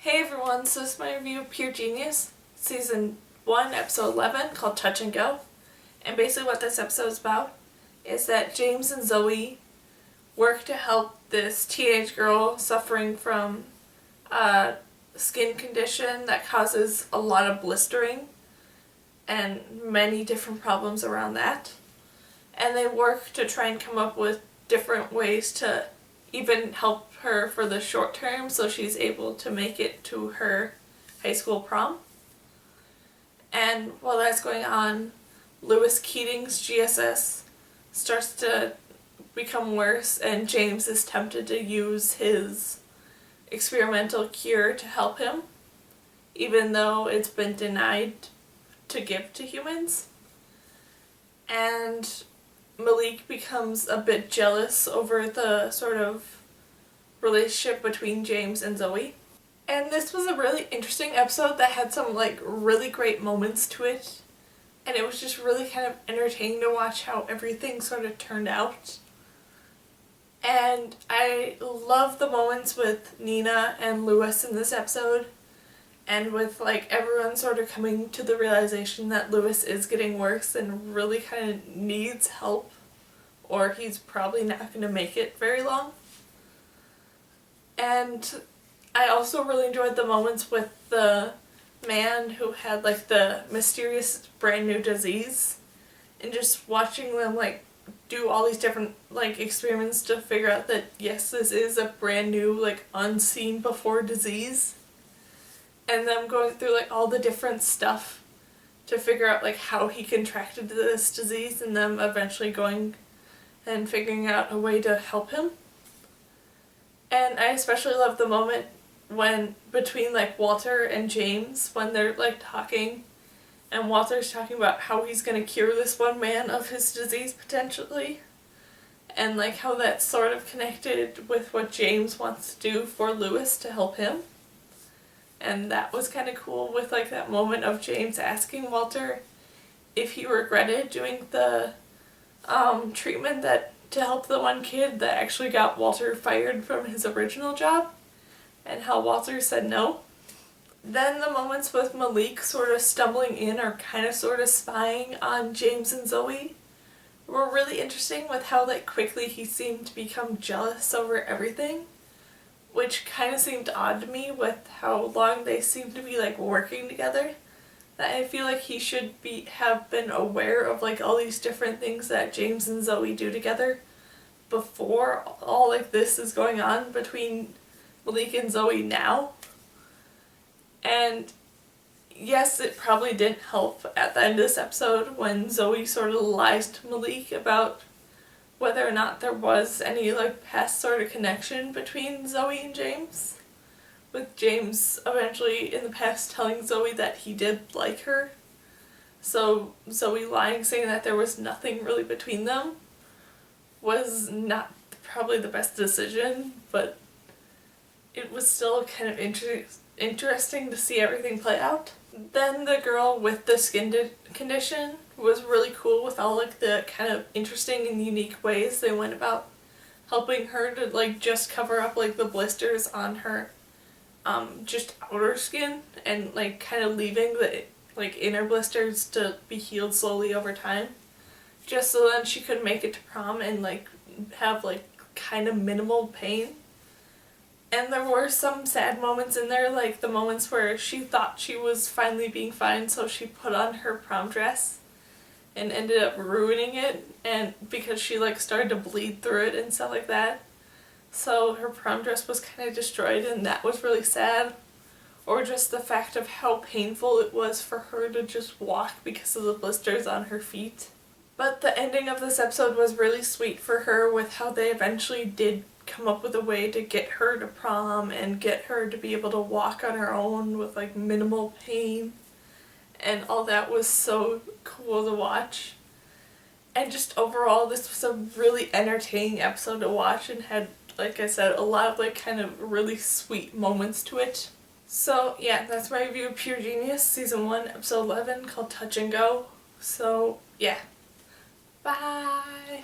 Hey everyone, so this is my review of Pure Genius, Season 1, Episode 11, called Touch and Go. And basically what this episode is about is that James and Zoe work to help this teenage girl suffering from a skin condition that causes a lot of blistering and many different problems around that. And they work to try and come up with different ways to even help her for the short term so she's able to make it to her high school prom. And while that's going on, Lewis Keating's GSS starts to become worse and James is tempted to use his experimental cure to help him, even though it's been denied to give to humans. And Malik becomes a bit jealous over the sort of relationship between James and Zoe. And this was a really interesting episode that had some really great moments to it. And it was just really kind of entertaining to watch how everything sort of turned out. And I love the moments with Nina and Lewis in this episode. And with everyone sort of coming to the realization that Lewis is getting worse and really kind of needs help, or he's probably not going to make it very long. And I also really enjoyed the moments with the man who had the mysterious brand new disease, and just watching them do all these different experiments to figure out that yes, this is a brand new unseen before disease. And them going through all the different stuff to figure out how he contracted this disease, and them eventually going and figuring out a way to help him. And I especially love the moment when between Walter and James when they're talking, and Walter's talking about how he's gonna cure this one man of his disease potentially, and how that's sort of connected with what James wants to do for Lewis to help him. And that was kind of cool with that moment of James asking Walter if he regretted doing the treatment that to help the one kid that actually got Walter fired from his original job, and how Walter said no. Then the moments with Malik sort of stumbling in or kind of sort of spying on James and Zoe were really interesting, with how quickly he seemed to become jealous over everything. Which kind of seemed odd to me with how long they seem to be working together. That I feel he should have been aware of all these different things that James and Zoe do together before all this is going on between Malik and Zoe now. And yes, it probably didn't help at the end of this episode when Zoe sort of lies to Malik about whether or not there was any past sort of connection between Zoe and James, with James eventually in the past telling Zoe that he did like her. So Zoe lying, saying that there was nothing really between them, was not probably the best decision, but it was still kind of interesting to see everything play out. Then the girl with the skin condition was really cool with all the kind of interesting and unique ways they went about helping her to just cover up the blisters on her just outer skin, and kind of leaving the inner blisters to be healed slowly over time, just so then she could make it to prom and have kind of minimal pain. And there were some sad moments in there, the moments where she thought she was finally being fine, so she put on her prom dress and ended up ruining it, and because she started to bleed through it and stuff like that. So her prom dress was kind of destroyed, and that was really sad. Or just the fact of how painful it was for her to just walk because of the blisters on her feet. But the ending of this episode was really sweet for her, with how they eventually did come up with a way to get her to prom and get her to be able to walk on her own with minimal pain, and all that was so cool to watch. And just overall, this was a really entertaining episode to watch, and had, like I said, a lot of kind of really sweet moments to it. So yeah, that's my review of Pure Genius Season 1 Episode 11, called Touch and Go. So yeah, bye!